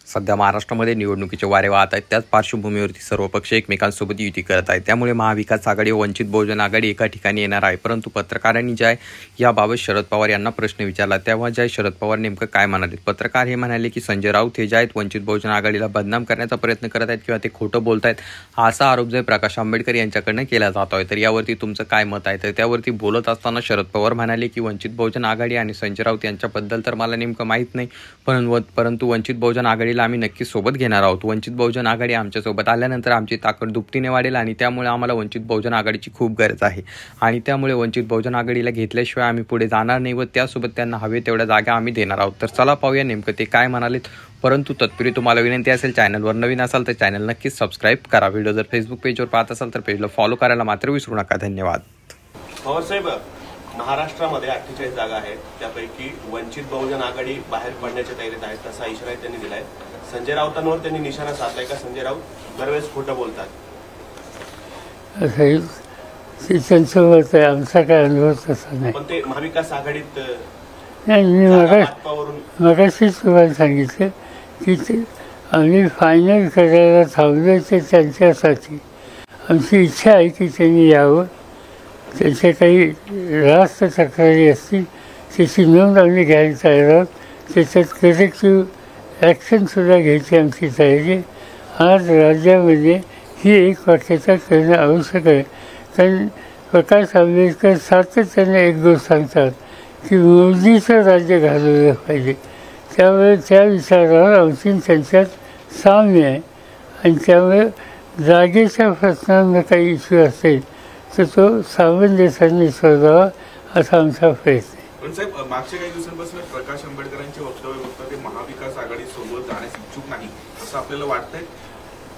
सध्या महाराष्ट्रामध्ये निवडणुकीचे वारे वाहत आहेत. त्याच पार्श्वभूमीवरती सर्व पक्ष एकमेकांसोबत युती करत आहेत. त्यामुळे महाविकास आघाडी व वंचित बहुजन आघाडी एका ठिकाणी येणार आहे. परंतु पत्रकारांनी ज्या याबाबत शरद पवार यांना प्रश्न विचारला तेव्हा जय शरद पवार नेमकं काय म्हणाले. पत्रकार हे म्हणाले की संजय राऊत हे जे आहेत वंचित बहुजन आघाडीला बदनाम करण्याचा प्रयत्न करत आहेत किंवा ते खोटं बोलत आहेत, असा आरोप जयप्रकाश आंबेडकर यांच्याकडनं केला जात आहे. तर यावरती तुमचं काय मत आहे. तर त्यावरती बोलत असताना शरद पवार म्हणाले की वंचित बहुजन आघाडी आणि संजय राऊत यांच्याबद्दल तर मला नेमकं माहीत नाही, परंतु वंचित बहुजन आघाडीला आम्ही नक्की सोबत घेणार आहोत. वंचित बहुजन आघाडी आमच्यासोबत आल्यानंतर आमची ताकद दुपटीने वाढेल आणि त्यामुळे आम्हाला वंचित बहुजन आघाडीची खूप गरज आहे आणि त्यामुळे वंचित बहुजन आघाडीला घेतल्याशिवाय आम्ही पुढे जाणार नाही व त्यासोबत त्यांना हवे तेवढ्या जागा आम्ही देणार आहोत. तर चला पाहूया नेमकं ते काय म्हणालेत. परंतु तत्पूर्वी तुम्हाला विनंती असेल, चॅनलवर नवीन असाल तर चॅनल नक्कीच सबस्क्राईब करा. व्हिडिओ जर फेसबुक पेजवर पाहत असाल तर पेजला फॉलो करायला मात्र विसरू नका. धन्यवाद. पवारसाहेब, महाराष्ट्रामध्ये 48 जागा आहेत, त्यापैकी वंचित बहुजन आघाडी बाहेर पडण्याच्या तयारीत आहेत असा इशारा त्यांनी दिलाय. संजय राऊतांवर त्यांनी निशाणा साधलाय का संजय राऊत दरवेळेस खोटं बोलतात? त्यांचं मत आहे, आमचा काय अनुभव तसा नाही. पण ते महाविकास आघाडीत नाही. मी मगाशीच तुम्हाला सांगितलं की ते आम्ही फायनल करायला थांबलो ते त्यांच्यासाठी. आमची इच्छा आहे की त्यांनी यावं. त्यांच्या काही रास्त तक्रारी असतील त्याची नोंद आम्ही घ्यायला तयार आहोत. त्याच्यात करेक्टिव्ह ॲक्शनसुद्धा घ्यायची आमची तयारी. आज राज्यामध्ये ही एक वाक्यता करणं आवश्यक आहे. कारण प्रकाश आंबेडकर सातत्याने एक गोष्ट सांगतात की मोदीचं राज्य घालवलं पाहिजे. त्यामुळे त्या विचारावर आमची त्यांच्यात साम्य आहे आणि त्यामुळे जागेच्या प्रश्नांना काही इश्यू असेल तर तो सामंजस्याने सोडवावा असा आमचा प्रयत्न आहे. पण साहेब, मागच्या काही दिवसांपासून प्रकाश आंबेडकरांचे वक्तव्य बघता ते महाविकास आघाडी सोबत जाण्यास इच्छुक नाही असं आपल्याला वाटतंय?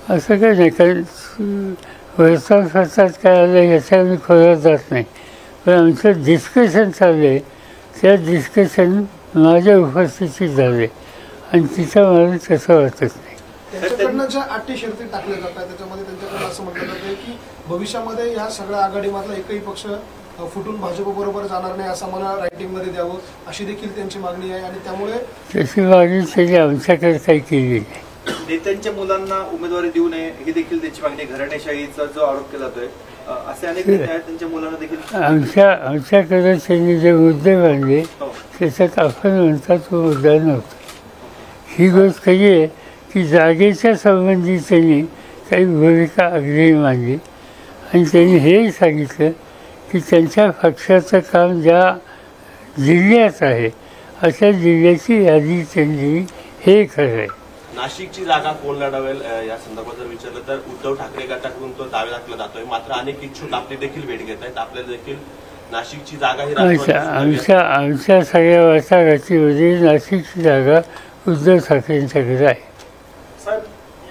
असं काही नाही, कारण वर्षात काय आलं याच्या आम्ही खोलात जात नाही. पण आमचं डिस्कशन चालू आहे. त्या डिस्कशन माझ्या उपस्थितीत झाले आणि तिथं मला तसं वाटत नाही. त्यांच्याकडनं ज्या अटी शर्ती टाकल्या जातात त्याच्यामध्ये त्यांच्याकडनं असं म्हटलं जातं की भविष्यामध्ये ह्या सगळ्या आघाडीमधला एकही पक्ष फुटून भाजपबरोबर जाणार नाही असं मला रायटिंगमध्ये द्यावं अशी देखील त्यांची मागणी आहे. आणि त्यामुळे तशी मागणी त्यांनी आमच्याकडे काही केली नाही. नेत्यांच्या मुलांना उमेदवारी देऊ नये ही देखील त्यांची मागणी. घराणेशाहीचा जो आरोप केला जातोय असे अनेक नेते आहेत, त्यांच्या मुलांना देखील आमच्याकडे त्यांनी जे मुद्दे मांडले त्याच्यात आपण म्हणतात तो मुद्दा नव्हता. ही गोष्ट कधी आहे की जागेच्या संबंधी त्यांनी काही भूमिका अग्रही मांडली आणि त्यांनी हेही सांगितलं की त्यांच्या पक्षाचं काम ज्या जिल्ह्यात आहे अशा जिल्ह्याची यादी त्यांनी हे खरं आहे. नाशिकची जागा कोण लढवेल या संदर्भात जर विचारलं तर उद्धव ठाकरे गटाकडून तो दावा दाखला जातोय. मात्र अनेक इच्छुक आपले देखील भेट घेत आहेत. आपल्याला देखील नाशिकची जागा ही आमच्या सगळ्या वाटाघाटीमध्ये नाशिकची जागा उद्धव ठाकरेंच्याकडे आहे. साहेब,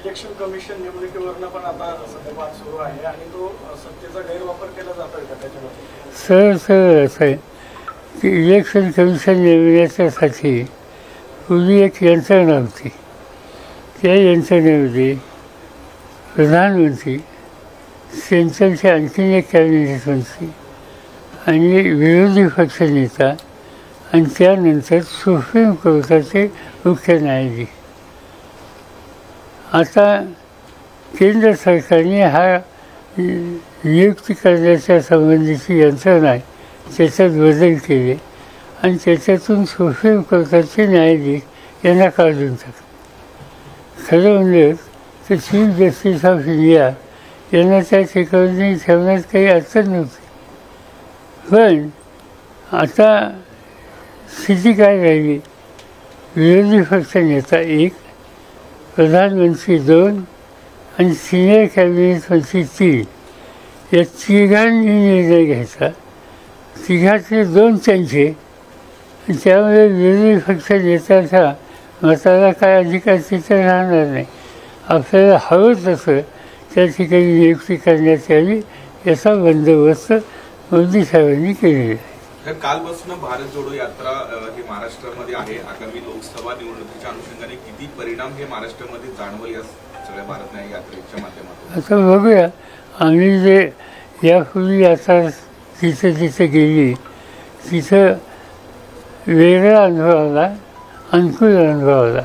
इलेक्शन कमिशन निवडणुकीवरनं पण आता सध्या वाद सुरू आहे आणि तो सत्तेचा गैरवापर केला जातोय का त्याच्यामध्ये? सरळ असं आहे की इलेक्शन कमिशन नेमण्याच्यासाठी पूर्वी एक यंत्रणा होती. त्या यंत्रणेमध्ये प्रधानमंत्री, सेंट्रलचे आणखीन एक कॅबिनेट मंत्री आणि विरोधी पक्षनेता आणि त्यानंतर सुप्रीम कोर्टाचे मुख्य न्यायाधीश. आता केंद्र सरकारने हा नियुक्ती करण्याच्या संबंधीची यंत्रणा आहे त्याच्यात बदल केले आणि त्याच्यातून सुप्रीम कोर्टाचे न्यायाधीश यांना काढून टाकले. खरं म्हणलं तर चीफ जस्टिस ऑफ इंडिया यांना त्या ठिकाणी ठेवण्यात काही अडचण नव्हती. पण आता स्थिती काय राहिली, विरोधी पक्ष नेता 1, प्रधानमंत्री 2 आणि सिनियर कॅबिनेट मंत्री 3 या तिघांनी निर्णय घ्यायचा. तिघातले 2 त्यांचे. त्यामुळे विरोधी पक्ष नेत्याचा मताला काय अधिकार तिथे राहणार नाही. आपल्याला हवं तसं त्या ठिकाणी नियुक्ती करण्यात यावी याचा बंदोबस्त मोदी साहेबांनी केलेला आहे. कालपासून भारत जोडो यात्रा ही महाराष्ट्रामध्ये आहे. आगामी लोकसभा निवडणुकीच्या अनुषंगाने किती परिणाम हे महाराष्ट्रामध्ये जाणवल या सगळ्या भारत न्याय यात्रेच्या माध्यमातून? आता बघूया. आम्ही जे यापूर्वी यात्रा जिथे गेली तिथं वेगळा अनुभव आला, अनुकूल अनुभव आला.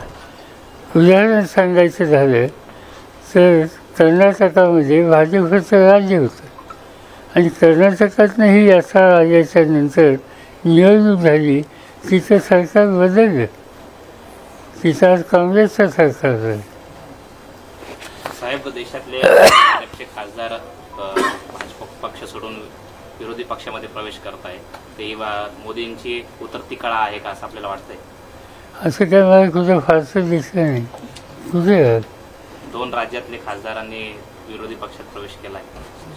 उदाहरण सांगायचं झालं तर कर्नाटकामध्ये भाजपचं राज्य होतं आणि कर्नाटकातनंही याचा आल्याच्या नंतर निवडणूक झाली, तिथं सरकार बदललं, तिथं आज काँग्रेसचं सरकार झालं. साहेब, देशातले भाजपचे खासदार भाजप पक्ष सोडून विरोधी पक्षामध्ये प्रवेश करत आहे, ते मोदींची उतरती कळा आहे का असं आपल्याला वाटतंय? असं काय मला कुठं फारसं दिसलं नाही. कुठे 2 राज्यातले खासदारांनी विरोधी पक्षात प्रवेश केलाय,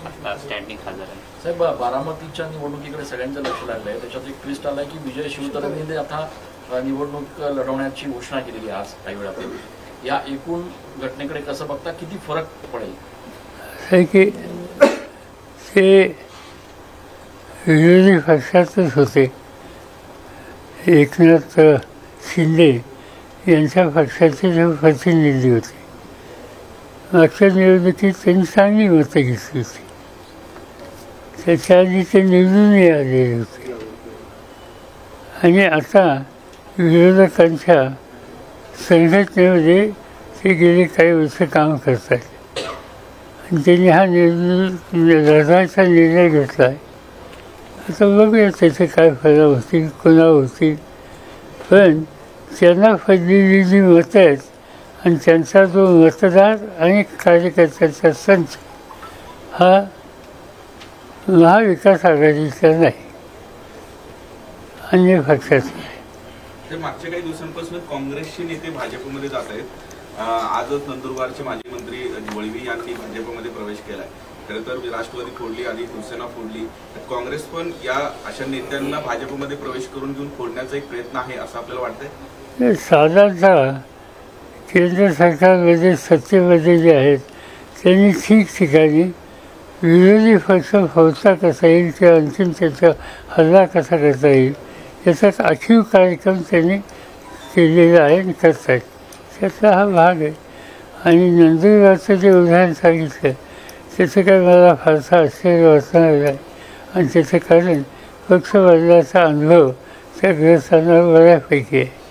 आता स्टँडिंग खासदारांनी. साहेब, बारामतीच्या निवडणुकीकडे सगळ्यांचं लक्ष लागलंय. त्याच्यात एक ट्विस्ट आलाय की विजय शिवतरेंनी आता निवडणूक लढवण्याची घोषणा केलेली आहे आज काही वेळापूर्वी. या एकूण घटनेकडे कसं बघता, किती फरक पडेल? आहे की ते विरोधी पक्षातच होते. एकनाथ शिंदे यांच्या पक्षाचे जे प्रतिनिधी होते, मागच्या निवडणुकीत त्यांनी चांगली मतं घेतली होती, त्याच्या आधी ते निवडूनही आलेले होते. आणि आता विरोधकांच्या संघटनेमध्ये ते गेले काही वर्ष काम करतात आणि त्यांनी हा लढायचा निर्णय घेतला आहे. आता बघूया त्याचे काय फायदा होतील, कोणा होतील, पण त्यांना पडलेली जी मतं आहेत आणि त्यांचा जो मतदार आणि कार्यकर्त्यांचा संच हा महाविकास आघाडीचा नाही, अन्य पक्षाचा नाही. ते मागच्या काही दिवसांपासून काँग्रेसचे नेते भाजपमध्ये जात आहेत. आजच नंदुरबारचे माजी मंत्री वळवी यांनी भाजपमध्ये प्रवेश केलाय. खरं तर राष्ट्रवादी फोडली आणि शिवसेना फोडली, काँग्रेस पण या अशा नेत्यांना भाजपमध्ये प्रवेश करून घेऊन फोडण्याचा एक प्रयत्न आहे असं आपल्याला वाटतंय? साधारणतः केंद्र सरकारमध्ये सत्तेमध्ये जे आहेत त्यांनी ठिकठिकाणी विरोधी पक्ष फोडता कसा येईल किंवा आणखीन त्याचा हल्ला कसा करता येईल याचाच आखीव कार्यक्रम त्यांनी केलेला आहे आणि करत आहेत. त्याचा हा भाग आहे. आणि नंदुरबारचं जे उदाहरण सांगितलं त्याचं काय मला फारसा आश्चर्य वाटणार नाही. आणि त्याचं कारण पक्ष बदलाचा अनुभव त्या ग्रस्तांना बऱ्यापैकी आहे.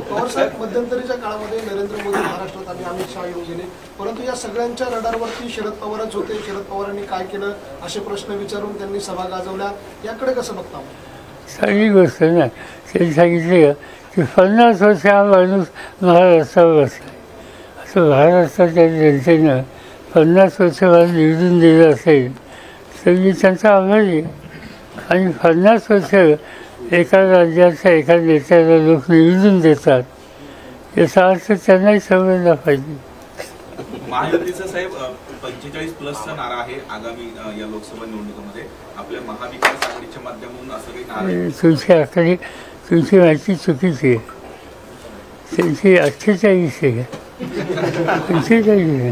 पवार साहेब, मध्यंतरीच्या काळामध्ये नरेंद्र मोदी महाराष्ट्रात आणि अमित शहा येऊन गेले, परंतु या सगळ्यांच्या रडारवरती शरद पवारच होते. शरद पवारांनी काय केलं असे प्रश्न विचारून त्यांनी सभा गाजवल्या. याकडे कसं बघता? चांगली गोष्ट ना. त्यांनी सांगितलं की 50 वर्ष हा माणूस महाराष्ट्रावर बसला. असं महाराष्ट्राच्या जनतेनं 50 वर्ष मला निवडून दिलं असेल तर मी त्यांचा आभारी आहे. आणि 50 वर्ष एका राज्याच्या एका नेत्याला लोक निवडून देतात याचा अर्थ त्यांनाही समजला पाहिजे. महायुतीचा साहेब 45+ नारा आहे आगामी या लोकसभा निवडणुकीमध्ये. आपल्या महाविकास आघाडीच्या माध्यमातून असं काही नारा आहे? तुमची आकडे तुमची माहिती चुकीची आहे. त्यांची 48 आहे, 45 आहे.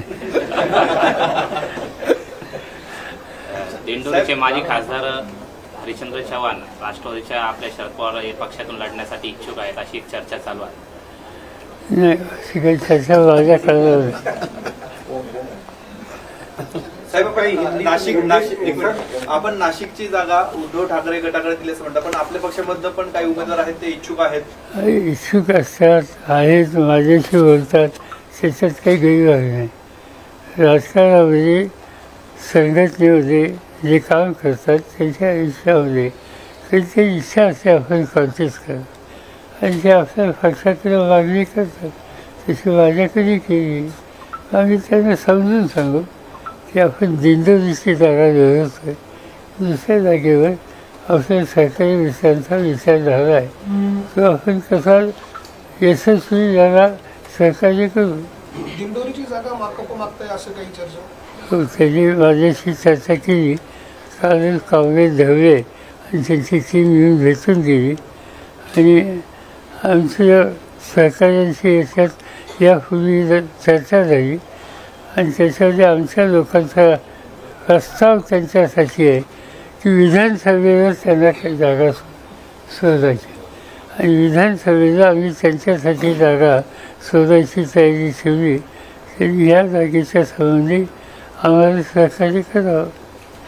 दिंडोरीचे माजी खासदार हरिश्चंद्र चव्हाण राष्ट्रवादीच्या आपल्या शरद पवार या पक्षातून लढण्यासाठी इच्छुक आहेत अशी एक चर्चा चालू आहे. नाही, अशी काही चर्चा माझ्या करणार. साहेब, आपण नाशिकची जागा उद्धव ठाकरे गटाकडे दिली असं म्हणतात, पण आपल्या पक्षामधनं पण काही उमेदवार आहेत ते इच्छुक आहेत. इच्छुक असतात, आहेत, माझ्याशी बोलतात, त्याच्यात काही गैरवाद नाही. राजकारणामध्ये संघटनेमध्ये जे काम करतात त्यांच्या आयुष्यामध्ये काहीतरी इच्छा असते आपण कॉन्टेस्ट करा आणि ते आपल्या पक्षाकडे मागणी करतात. तशी माझ्याकडे केली. आम्ही त्यांना समजून सांगू की आपण दिंडोरीची जागा निवडतो आहे, दुसऱ्या जागेवर आपल्या सरकारी विषयांचा विचार झाला आहे, तो आपण कसा यशस्वी जागा सहकार्य करू. दिंडोरीची जागा मागताय असं काही चर्चा? हो, त्यांनी माझ्याशी चर्चा केली. कारण काँग्रेस धवले आणि त्यांची टीम येऊन भेटून गेली आणि आमच्या सहकार्यांशी याच्यात यापूर्वी चर्चा झाली आणि त्याच्यामध्ये आमच्या लोकांचा प्रस्ताव त्यांच्यासाठी आहे की विधानसभेवर त्यांना काही जागा शोधायची आणि विधानसभेला आम्ही त्यांच्यासाठी जागा शोधायची तयारी ठेवली. त्यांनी ह्या जागेच्या संबंधी आम्हाला सहकार्य करावं.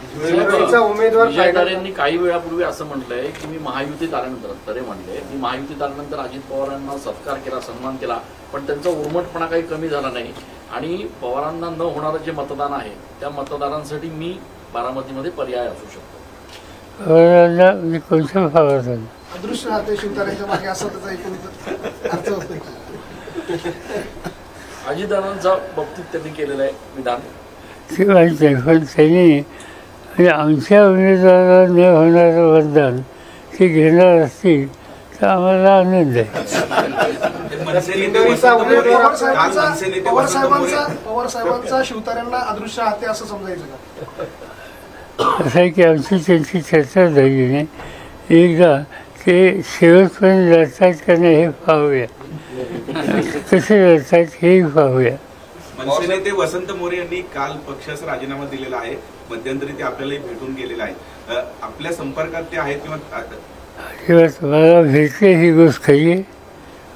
विजय तारेंनी काही वेळापूर्वी असं म्हटलंय की मी महायुतीत आल्यानंतर, तरे म्हणले मी महायुतीत आल्यानंतर अजित पवारांना सत्कार केला, सन्मान केला, पण त्यांचा उर्मटपणा काही कमी झाला नाही आणि पवारांना न होणारं जे मतदान आहे त्या मतदारांसाठी मी बारामतीमध्ये पर्याय असू शकतो. पवारांना कोणत्या भावात झालं अदृश्य राहते शिवतारेंच्या मागे असा त्याचा एकूण अर्थ होतो. अजितदादांच्या बाबतीत त्यांनी केलेलं आहे विधान ते माहीत नाही, पण त्यांनी म्हणजे आमच्या उमेदवाराला न होणारं मतदान ते घेणार असतील तर आम्हाला आनंद आहे. पवार साहेबांचा शिवतारेंना अदृश्य हाते असं समजायचं का? असं आहे की आमची त्यांची चर्चा झाली नाही. एकदा ते शेवटपर्यंत लढतात का नाही हे पाहूया, कसे लढतात हेही पाहूया. मनसे नेते वसंत मोरे यांनी काल पक्षाचा राजीनामा दिलेला आहे. मध्यंतरी ते आपल्यालाही भेटून गेलेला आहे. आपल्या संपर्कात ते आहेत किंवा अजिबात मला भेटले ही गोष्ट खरी आहे.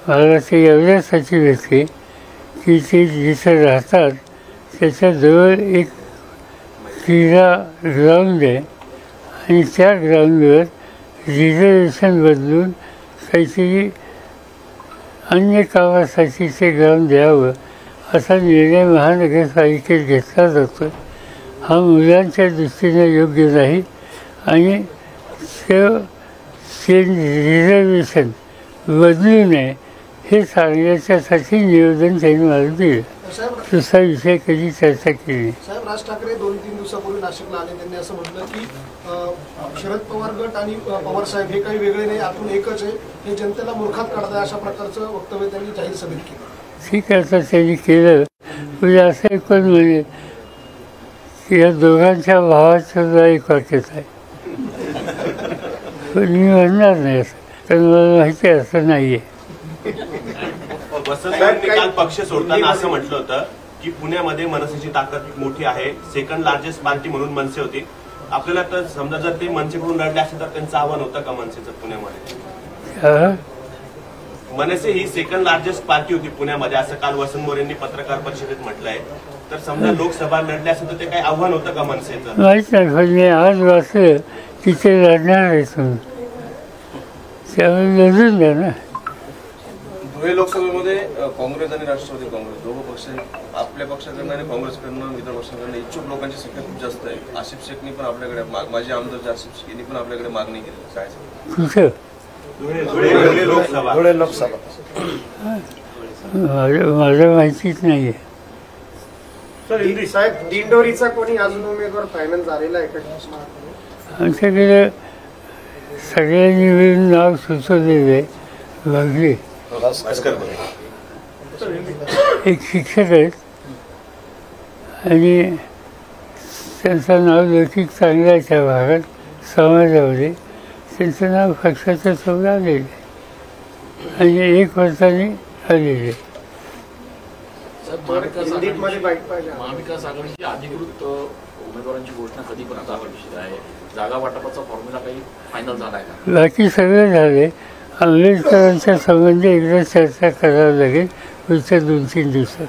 मला ते एवढ्यासाठी भेटले की ते जिथं राहतात त्याच्याजवळ एक क्रीडा ग्राउंड आहे आणि त्या ग्राउंडवर रिझर्वेशन बदलून काहीतरी अन्य कामासाठी ते ग्राउंड द्यावं असा निर्णय महानगरपालिकेत घेतला जातो. हा मुलांच्या दृष्टीने योग्य नाही आणि ते रिझर्वेशन बदलू नये हे सांगण्याच्यासाठी निवेदन त्यांनी मला दिलं. दुसरा विषय कधी चर्चा केली नाही. साहेब, राज ठाकरे 2-3 दिवसापूर्वी नाशिकला आले. त्यांनी असं म्हटलं की शरद पवार गट आणि पवार साहेब हे काही वेगळे नाही, आतून एकच आहे, हे जनतेला मूर्खात काढताय अशा प्रकारचं वक्तव्य त्यांनी जाहीर सभेत केलं. ठीक आहे, आता त्यांनी केलं म्हणजे असं एक पण म्हणजे की या दोघांच्या भावाचं सुद्धा एक वाक्यच आहे. पण मी म्हणणार नाही असं, कारण मला माहिती आहे असं नाही आहे. वसंत काल पक्ष सोडताना असं म्हटलं होतं की पुण्यामध्ये मनसेची ताकद मोठी आहे, सेकंड लार्जेस्ट पार्टी म्हणून मनसे होती. आपल्याला तर समजा जर ते मनसेकडून लढले असते तर त्यांचं आव्हान होतं का मनसेचं पुण्यामध्ये? मनसे ही सेकंड लार्जेस्ट पार्टी होती पुण्यामध्ये असं काल वसंत मोरेंनी पत्रकार परिषदेत म्हटलंय. तर समजा लोकसभा लढले असेल तर ते काही आव्हान होतं का मनसेचं? माहीत नाही, पण मी आज वाचलं की ते लढणार आहे तुम्ही, त्यामुळे लढून द्या ना. धुळे लोकसभेमध्ये काँग्रेस आणि राष्ट्रवादी काँग्रेस दोघं पक्ष आपल्या पक्षाकडनं आणि काँग्रेसकडनं इतर पक्षाकडनं इच्छुक लोकांची संख्या खूप जास्त आहे. आसिफ शेखनी पण आपल्याकडे, माजी आमदार आसिफ शेख यांनी पण आपल्याकडे मागणी केली. काय कुठं? धुळे लोकसभा. माझं माहितीच नाही आहे. साहेब, दिंडोरीचा कोणी अजून उमेदवार फायनल झालेला आहे का? आमच्याकडे सगळ्यांनी मिळून नाव सुचवलेलं आहे. बघले एक शिक्षक आहेत आणि त्यांचं नाव लौकिक चांगलं आहे त्या भागात समाजामध्ये. त्यांचं नाव पक्षाचं थोडं आलेलं आहे आणि 1 वर्षाने आलेले. महाविकास आघाडीची अधिकृत उमेदवारांची घोषणा कधीपर्यंत अपेक्षित आहे? जागा वाटपाचा फॉर्म्युला काही फायनल झाला आहे का? बाकी सगळे झाले. आंबेडकरांच्या संबंधी एकदा चर्चा करावी लागेल पुढच्या 2-3 दिवसात.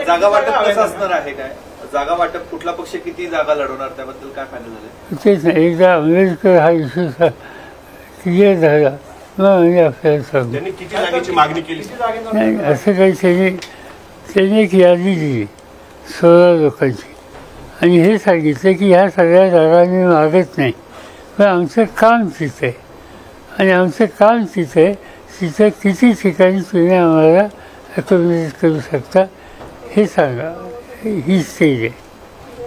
जागा वाटप कसं असणार आहे? काय जागा वाटप, कुठला पक्ष किती जागा लढवणार, त्याबद्दल काय फायनल झालं? तेच नाही, एकदा आंबेडकर हा इश्यू क्लिअर झाला मग म्हणजे आपल्याला सांगू. त्यांनी किती जागेची मागणी केली? नाही असं काही त्यांनी एक यादी दिली 16 लोकांची आणि हे सांगितलं की ह्या सगळ्या जागा मी मागत नाही, पण आमचं काम तिथं आहे आणि आमचं काम तिथं किती ठिकाणी तुम्ही आम्हाला अकोमोडेट करू शकता हे सांगा. ही स्टेज आहे.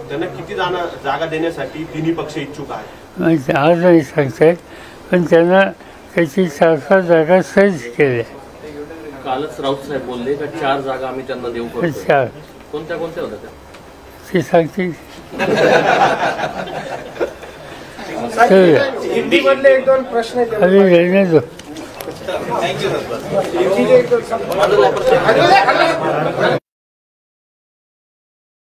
त्यांना किती जागा देण्यासाठी तिन्ही पक्ष इच्छुक आहेत? म्हणजे आज नाही सांगतायत, पण त्यांना काहीतरी 4-5 जागा सर्च केल्या. कालच राऊत साहेब बोलले का 4 जागा आम्ही त्यांना देऊ करतो. 4 कोणत्या कोणत्या होत्या त्या? ते सांगतील. हिंदीमधले 1-2 प्रश्न आहेत. आम्ही लढण्याचो. Thank you sir.